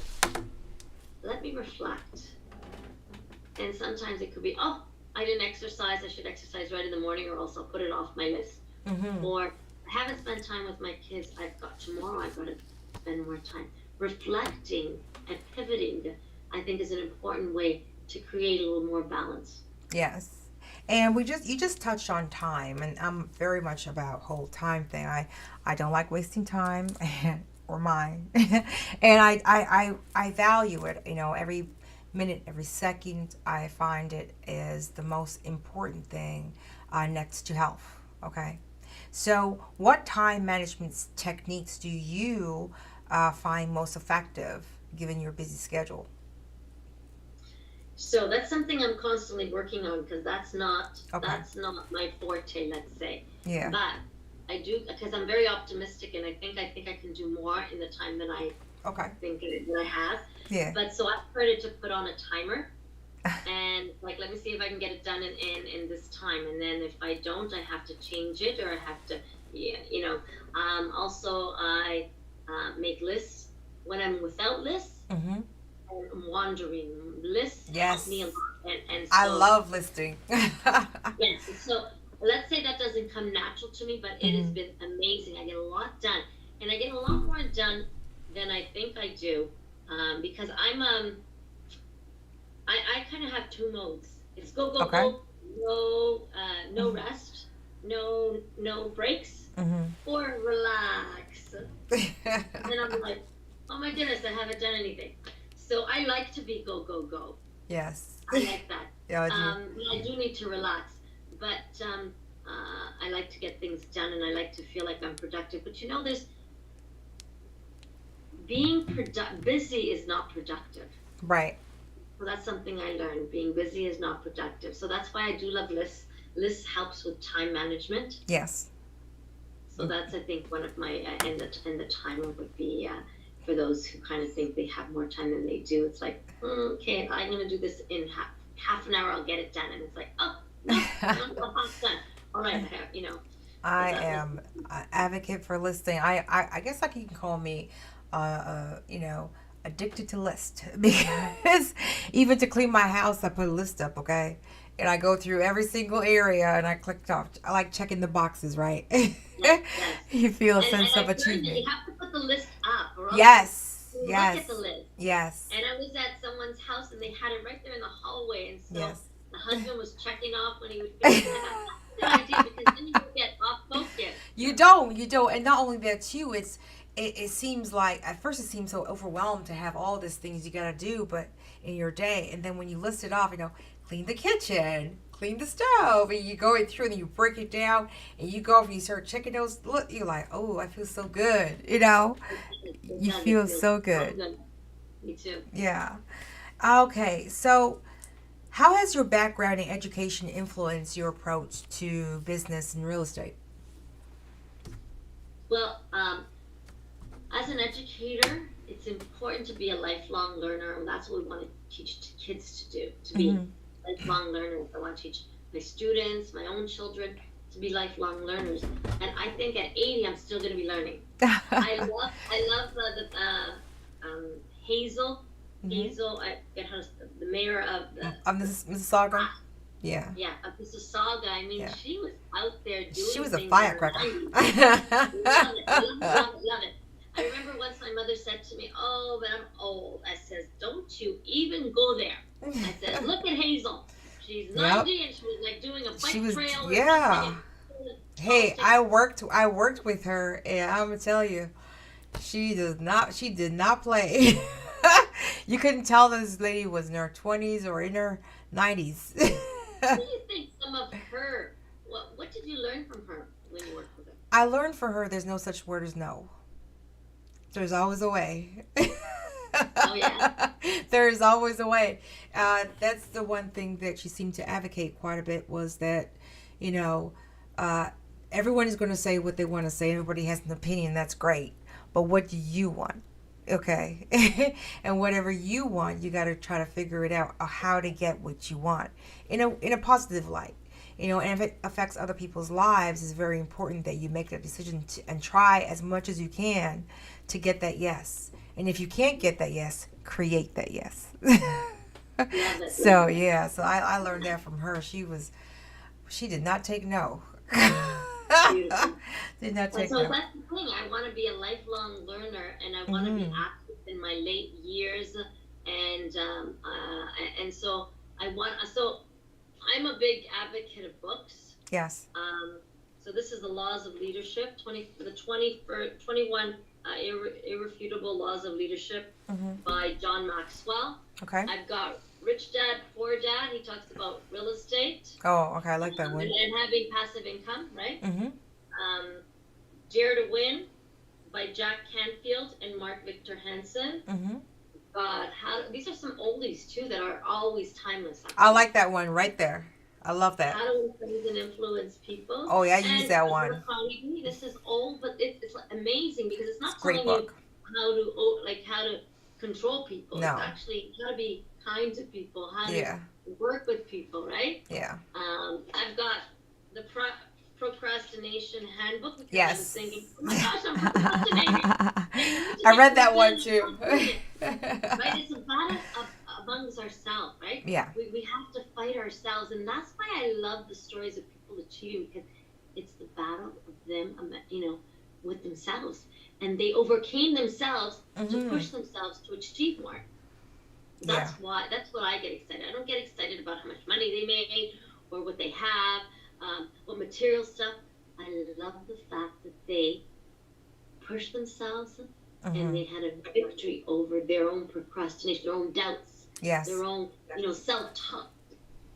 let me reflect. And sometimes it could be, oh, I didn't exercise. I should exercise right in the morning, or else I'll put it off my list. Mm-hmm. Or I haven't spent time with my kids. Tomorrow I've got to spend more time. Reflecting and pivoting, I think, is an important way to create a little more balance. Yes. And you just touched on time, and I'm very much about whole time thing. I don't like wasting time or mine. And I value it, every minute, every second. I find it is the most important thing, next to health. Okay. So what time management techniques do you find most effective given your busy schedule? So that's something I'm constantly working on, because Okay. that's not my forte, let's say. Yeah. But I do, because I'm very optimistic, and I think I can do more in the time than I Okay. think that I have. Yeah. But so I've started to put on a timer, and like, let me see if I can get it done in this time, and then if I don't, I have to change it, or I have to, yeah, also I make lists when I'm without lists. Mm-hmm. And wandering lists help me a Yes. lot, and I so love listing. yes, so let's say that doesn't come natural to me, but it has Hmm. been amazing. I get a lot done, and I get a lot more done than I think I do, because I kind of have two modes. It's go go Okay. go, no rest, no breaks, Hmm. or relax. And then I'm like, oh my goodness, I haven't done anything. So I like to be go go go. Yes. I like that. Yeah, I do. I do need to relax, but I like to get things done, and I like to feel like I'm productive. But there's busy is not productive. Right. So that's something I learned. Being busy is not productive. So that's why I do love lists. Lists helps with time management. Yes. So that's, I think, one of my and the timer would be, for those who kind of think they have more time than they do. It's like, okay, I'm gonna do this in half an hour. I'll get it done, and it's like, oh no, I'm not half done. All right, so I that was am an advocate for listing. I guess like you can call me, addicted to list because even to clean my house, I put a list up, okay, and I go through every single area and I clicked off. I like checking the boxes, right? yes, yes. You feel a And sense of I've learned that achievement. you have to put the list up, or else Yes. you look at the Yes. list. Yes. And I was at someone's house, and they had it right there in the hallway, and so Yes. the husband was checking off when he would finish. And I thought, that's a good idea, because then you don't get off focus. You don't, and not only that too. It seems like at first it seems so overwhelmed to have all these things you gotta do, but in your day, and then when you list it off, clean the kitchen, clean the stove, and you go through and you break it down, and you go off and you start checking those. Look, you're like, oh, I feel so good. It You does. It feel feels so so good. good. Me too. Yeah. Okay, so how has your background in education influenced your approach to business and real estate? Well, as an educator, it's important to be a lifelong learner, and that's what we want to teach kids to do, to be Mm-hmm. lifelong learners. I want to teach my students, my own children, to be lifelong learners. And I think at 80, I'm still going to be learning. I love Hazel. Mm-hmm. Hazel, I get her, the mayor of Mississauga. Yeah. yeah, of Mississauga. I mean, Yeah. she was out there She doing was a things in the firecracker. 90s. Love it, love it, love it, love it. I remember once my mother said to me, "Oh, but I'm old." I says, "Don't you even go there." I said, "Look at Hazel. She's Yep. 90, and she was like doing a She bike was, trail or something, yeah. and Hey, posting." I worked with her, and I'm gonna tell you, she did not play. You couldn't tell this lady was in her 20s or in her 90s. What do you think some of her? What did you learn from her when you worked with her? I learned for her there's no such word as no. There's always a way. Oh yeah. There is always a way. That's the one thing that she seemed to advocate quite a bit, was that, you know, uh, everyone is going to say what they want to say. Everybody has an opinion. That's great. But what do you want? Okay. And whatever you want, you got to try to figure it out, how to get what you want in a positive light. And if it affects other people's lives, it's very important that you make that decision and try as much as you can to get that yes. And if you can't get that yes, create that yes. Love it. So yeah, so I learned that from her. She did not take no. Beautiful. Did not And take so no. that's the thing. I want to be a lifelong learner, and I want to be active in my late years, and so I want. So I'm a big advocate of books. Yes. So this is the Laws of Leadership, 21 Irrefutable Laws of Leadership by John Maxwell. Okay. I've got Rich Dad, Poor Dad. He talks about real estate. Oh, okay. I like that one. And having passive income, right? Mm-hmm. Dare to Win by Jack Canfield and Mark Victor Hansen. Mm-hmm. God, these are some oldies too that are always timeless. I like that one right there. I love that. How to influence and influence people. Oh yeah, I use that one. This is old, but it's amazing because it's not Great telling book. you how to control people. No. It's actually how to be kind to people, how Yeah. to work with people, right? Yeah. I've got the Procrastination Handbook. Because Yes. I was thinking, oh my gosh, I'm procrastinating. I read that one too. Right? It's a battle amongst ourselves, right? Yeah. We have to fight ourselves, and that's why I love the stories of people achieving, because it's the battle of them, with themselves, and they overcame themselves to push themselves to achieve more. That's why. That's what I get excited. I don't get excited about how much money they made or what they have, what material stuff. I love the fact that they pushed themselves and they had a victory over their own procrastination, their own doubts, Yes. their own, self-talk.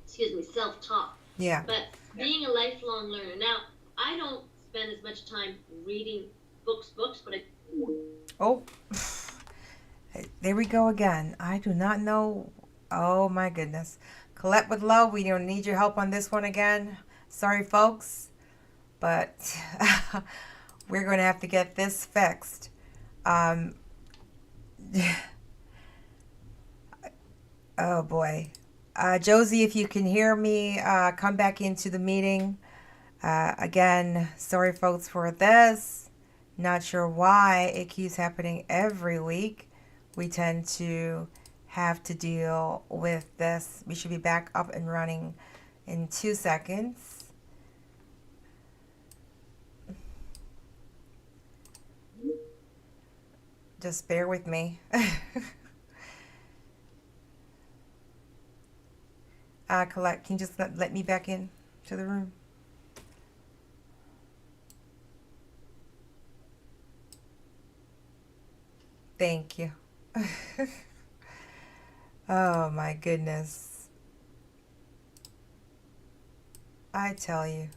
Self-talk. Yeah. But being a lifelong learner. Now, I don't spend as much time reading books, but I. Oh. There we go again. I do not know. Oh my goodness. Colette with love. We don't need your help on this one again. Sorry, folks. But we're going to have to get this fixed. Oh boy. Josie, if you can hear me, come back into the meeting. Again, sorry folks for this. Not sure why it keeps happening every week. We tend to have to deal with this. We should be back up and running in 2 seconds. Just bear with me. Colette, can you just let me back in to the room? Thank you. Oh my goodness. I tell you.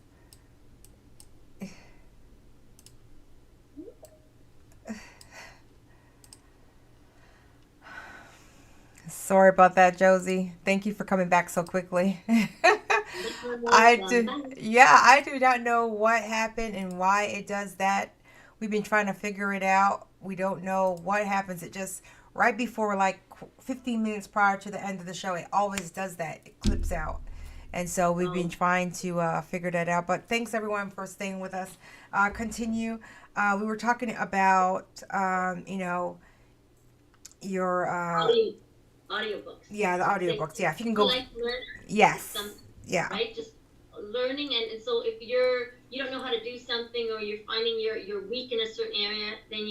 Sorry about that, Josie. Thank you for coming back so quickly. I do not know what happened and why it does that. We've been trying to figure it out. We don't know what happens. It just, right before, like 15 minutes prior to the end of the show, it always does that. It clips out. And so we've been trying to figure that out. But thanks, everyone, for staying with us. Continue. We were talking about, your... audiobooks. Yeah, the audiobooks. Yeah, if you can go... Like yes. Yeah. Right? Just learning. And so if you don't know how to do something, or you're finding you're weak in a certain area, then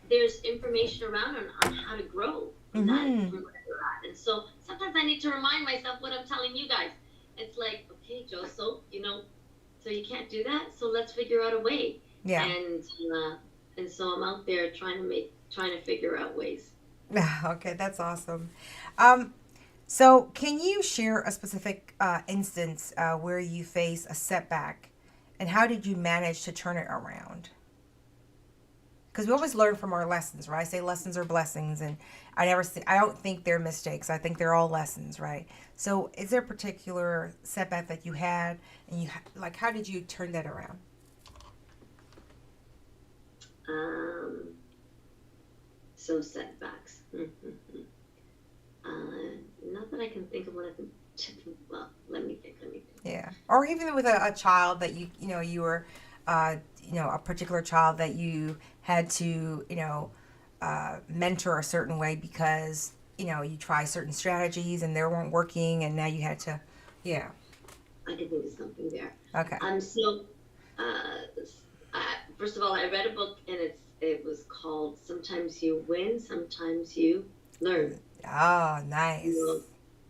there's information around on how to grow from that, from where you're at. And so sometimes I need to remind myself what I'm telling you guys. It's like, okay, Joe, so you can't do that, so let's figure out a way. Yeah. And so I'm out there trying to figure out ways. Okay, that's awesome. So can you share a specific instance where you face a setback, and how did you manage to turn it around? because we always learn from our lessons, right? I say lessons are blessings, and I don't think they're mistakes. I think they're all lessons, right? So, is there a particular setback that you had, and like, how did you turn that around? Um, so setbacks. Not that I can think of one of them. Well, let me think. Yeah, or even with a child that you were, a particular child that you had to mentor a certain way because you try certain strategies and they weren't working, and now you had to, yeah. I can think of something there. Okay. So, first of all, I read a book and it was called "Sometimes You Win, Sometimes You Learn." Oh, nice.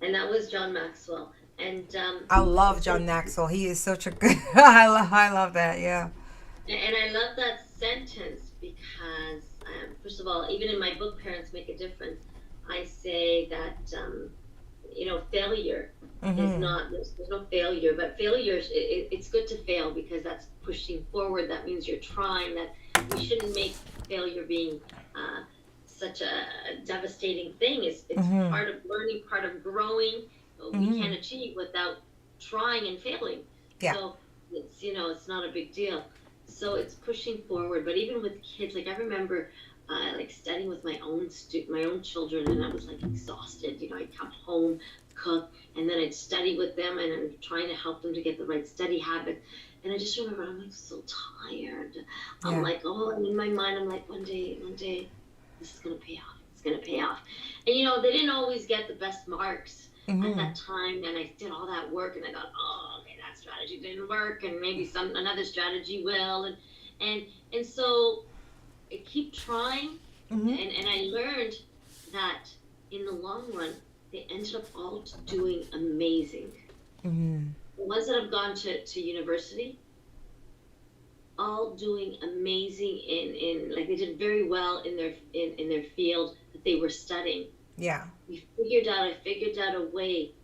And that was John Maxwell. And I love John Maxwell. He is such a good. I love that. Yeah. And I love that sentence because, first of all, even in my book, Parents Make a Difference, I say that failure is not. There's no failure, but failure it's good to fail because that's pushing forward. That means you're trying. That we shouldn't make failure being such a devastating thing. It's part of learning, part of growing. We can't achieve without trying and failing. Yeah. So it's not a big deal. So it's pushing forward. But even with kids, like I remember like studying with my own children, and I was like exhausted. I'd come home, cook, and then I'd study with them, and I'm trying to help them to get the right study habits. And I just remember I'm like so tired. I'm like, and in my mind I'm like, one day this is gonna pay off. It's gonna pay off. And they didn't always get the best marks at that time, and I did all that work, and I thought, oh, okay, that strategy didn't work, and maybe another strategy will, and so I keep trying, and I learned that in the long run they ended up all doing amazing. The ones that have gone to university, all doing amazing in like they did very well in their field that they were studying. Yeah. I figured out a way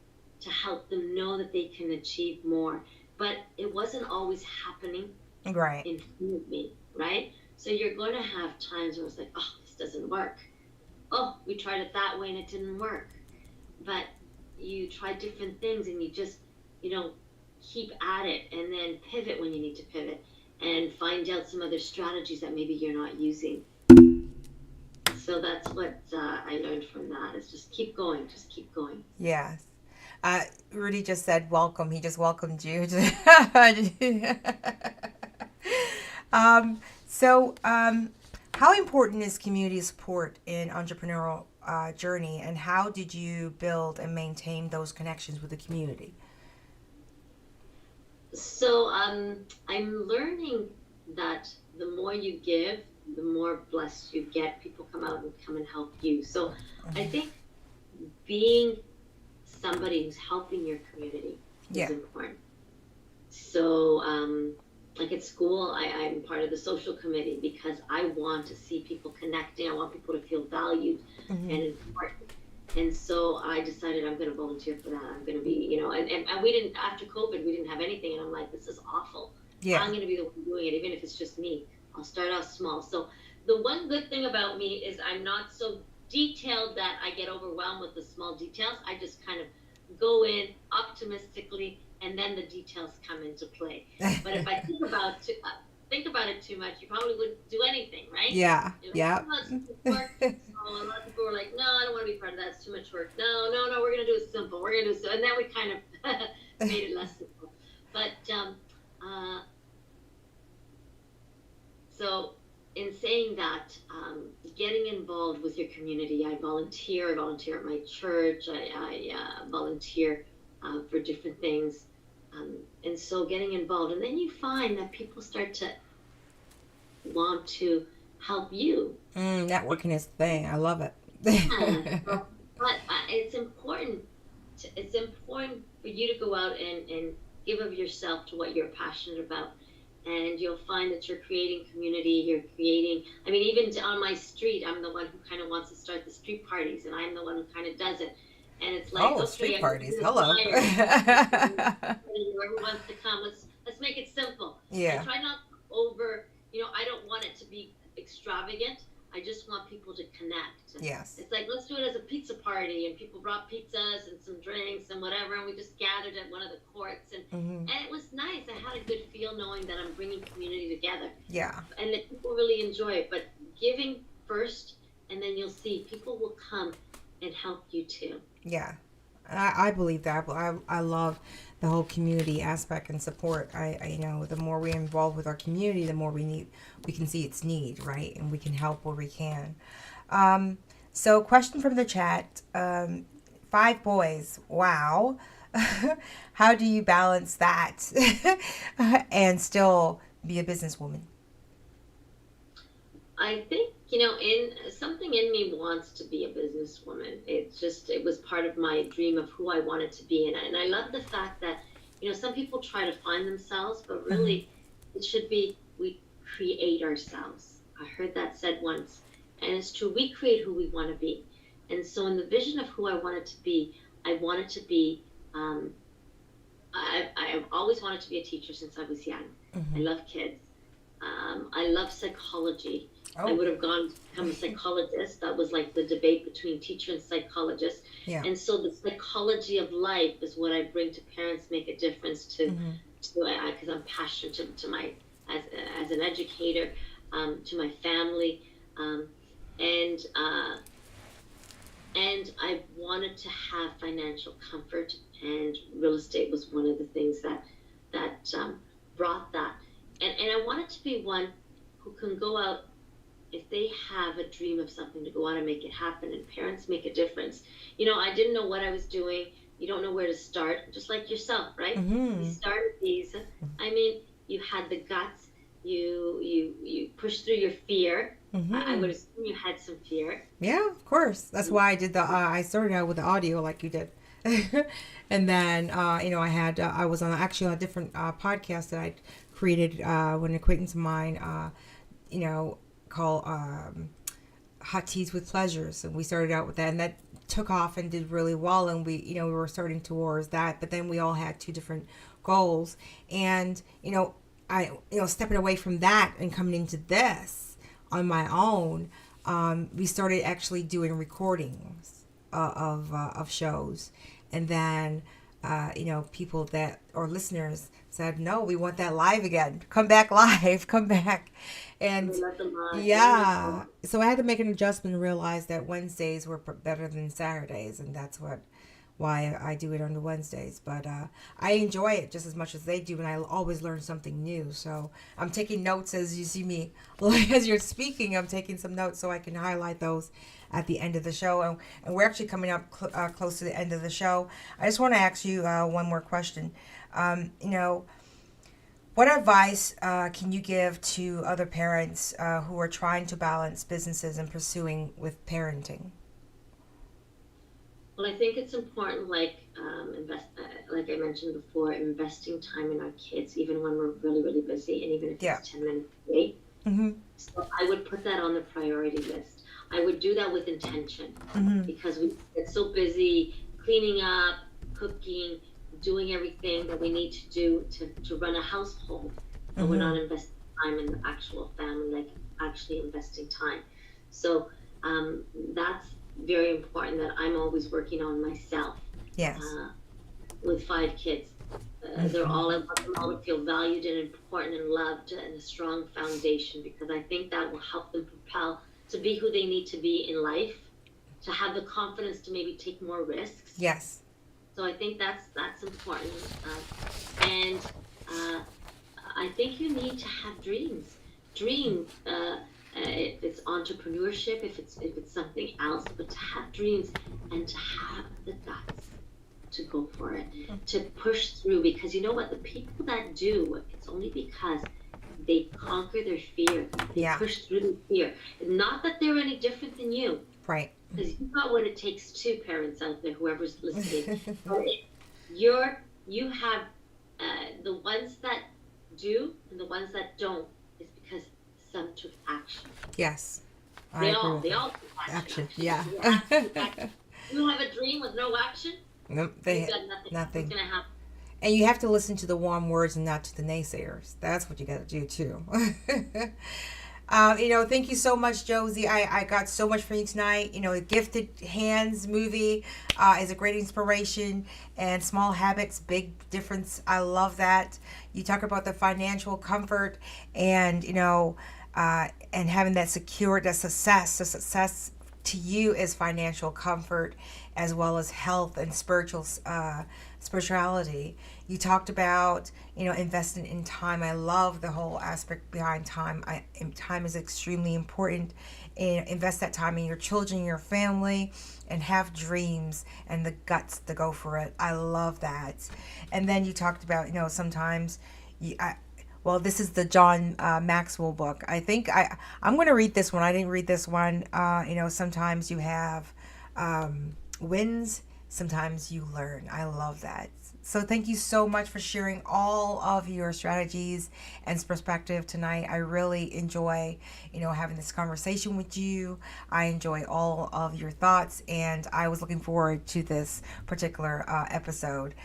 to help them know that they can achieve more, but it wasn't always happening right in front of me, right? So you're going to have times where it's like, oh, this doesn't work. Oh, we tried it that way and it didn't work. But you try different things and you just, keep at it and then pivot when you need to pivot and find out some other strategies that maybe you're not using. So that's what I learned from that is just keep going. Yes. Rudy just said welcome. He just welcomed you. How important is community support in entrepreneurial journey, and how did you build and maintain those connections with the community? So I'm learning that the more you give, the more blessed you get. People come and help you. So I think being somebody who's helping your community is important. So like at school, I'm part of the social committee because I want to see people connecting. I want people to feel valued and important. And so I decided I'm going to volunteer for that. I'm going to be, and we didn't, after COVID, we didn't have anything. And I'm like, this is awful. Yeah. I'm going to be the one doing it, even if it's just me. I'll start off small. So the one good thing about me is I'm not so detailed that I get overwhelmed with the small details. I just kind of go in optimistically, and then the details come into play. But if I think about it too much, you probably wouldn't do anything, right? Yeah. Yeah. A lot of people were like, no, I don't want to be part of that. It's too much work. No, we're going to do it simple. We're going to do it so. And then we kind of made it less simple. But so in saying that, getting involved with your community, I volunteer at my church. I volunteer for different things. And so getting involved. And then you find that people start to want to help you. Networking is the thing. I love it. But it's important for you to go out and give of yourself to what you're passionate about. And you'll find that you're creating community, even on my street, I'm the one who kind of wants to start the street parties, and I'm the one who kind of does it. And it's like, okay, street parties, hello. Whoever wants to come, let's make it simple. Yeah. I try not over, I don't want it to be extravagant. extravagant. I just want people to connect. Yes. It's like, let's do it as a pizza party, and people brought pizzas and some drinks and whatever, and we just gathered at one of the courts, and it was nice. I had a good feel knowing that I'm bringing community together. Yeah. And that people really enjoy it. But giving first, and then you'll see people will come and help you too. Yeah. I believe that. I love the whole community aspect and support. I the more we're involved with our community, the more we can see its need, right? And we can help where we can. So question from the chat, 5 boys. Wow. How do you balance that and still be a businesswoman? I think, something in me wants to be a businesswoman. It was part of my dream of who I wanted to be. And I love the fact that, some people try to find themselves, but really it should be, we create ourselves. I heard that said once, and it's true. We create who we want to be. And so in the vision of who I wanted to be, I wanted to be, I've always wanted to be a teacher since I was young. I love kids. I love psychology. I would have gone to become a psychologist. That was like the debate between teacher and psychologist. Yeah. And so the psychology of life is what I bring to parents, make a difference to because I'm passionate to my, as an educator, to my family. And I wanted to have financial comfort, and real estate was one of the things that brought that. And I wanted to be one who can go out, if they have a dream of something, to go out and make it happen, and parents make a difference. I didn't know what I was doing. You don't know where to start, just like yourself, right? You started these. I mean, you had the guts. You pushed through your fear. I would assume you had some fear. Yeah, of course. That's why I did I started out with the audio like you did. And then, I was actually on a different podcast that I created with an acquaintance of mine, called Hot Teas with Pleasures. And we started out with that, and that took off and did really well. And we were starting towards that, but then we all had 2 different goals. And, I, stepping away from that and coming into this on my own, we started actually doing recordings of shows. And then, people that, or listeners said, no, we want that live again. Come back live, come back. And yeah, so I had to make an adjustment and realize that Wednesdays were better than Saturdays. And that's why I do it on the Wednesdays. But I enjoy it just as much as they do, and I always learn something new. So I'm taking notes as you see me. As you're speaking, I'm taking some notes so I can highlight those at the end of the show. And we're actually coming up close to the end of the show. I just want to ask you one more question. What advice can you give to other parents who are trying to balance businesses and pursuing with parenting? Well, I think it's important, like I mentioned before, investing time in our kids, even when we're really, really busy, and even if it's 10 minutes a day. So I would put that on the priority list. I would do that with intention, because we get so busy cleaning up, cooking, doing everything that we need to do to run a household, and we're not investing time in the actual family, like actually investing time. So that's very important, that I'm always working on myself. Yes. With 5 kids, they're all, I want them all to feel valued and important and loved, and a strong foundation, because I think that will help them propel to be who they need to be in life, to have the confidence to maybe take more risks. Yes. So I think that's important, and I think you need to have dreams. If it's entrepreneurship, if it's something else, but to have dreams and to have the guts to go for it, to push through, because you know what, the people that do, it's only because they conquer their fear. They push through the fear. Not that they're any different than you. Right. Because you've got what it takes too, parents out there, whoever's listening. You have the ones that do and the ones that don't, is because some took action. Yes. They all took action. Yeah. You have a dream with no action? Nope, you've got nothing. It's gonna happen. And you have to listen to the warm words and not to the naysayers. That's what you got to do too. Thank you so much, Josie. I got so much from you tonight. The Gifted Hands movie is a great inspiration, and small habits, big difference. I love that. You talk about the financial comfort, and and having that secure, the success. The success to you is financial comfort, as well as health and spirituality. You talked about investing in time. I love the whole aspect behind time. Time is extremely important. And invest that time in your children, your family, and have dreams and the guts to go for it. I love that. And then you talked about sometimes well, this is the John Maxwell book. I think I'm going to read this one. I didn't read this one. Sometimes you have wins, sometimes you learn. I love that. So thank you so much for sharing all of your strategies and perspective tonight. I really enjoy, having this conversation with you. I enjoy all of your thoughts, and I was looking forward to this particular episode.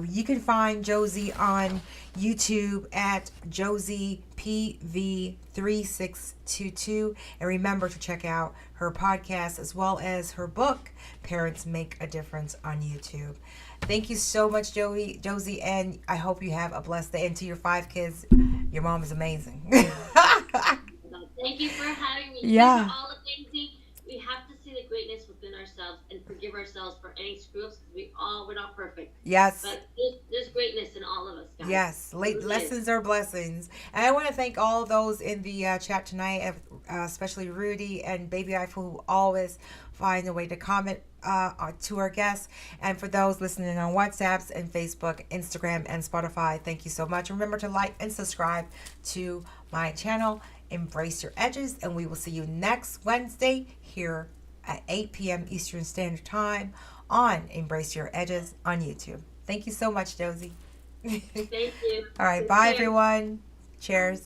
You can find Josie on YouTube at Josie PV3622, and remember to check out her podcast as well as her book, Parents Make a Difference, on YouTube. Thank you so much, Josie, and I hope you have a blessed day. And to your 5 kids, your mom is amazing. Thank you for having me. Yeah. You're all amazing. We have to see the greatness within ourselves and forgive ourselves for any screw-ups, because we're not perfect. Yes. But there's greatness in all of us, guys. Yes. Lessons are blessings. And I want to thank all those in the chat tonight, especially Rudy and Baby Eiffel, who always find a way to comment to our guests. And for those listening on WhatsApps and Facebook, Instagram, and Spotify, thank you so much. Remember to like and subscribe to my channel, Embrace Your Edges, and we will see you next Wednesday here at 8 p.m. Eastern Standard Time on Embrace Your Edges on YouTube. Thank you so much, Josie. Thank you. All right, bye, everyone. Cheers.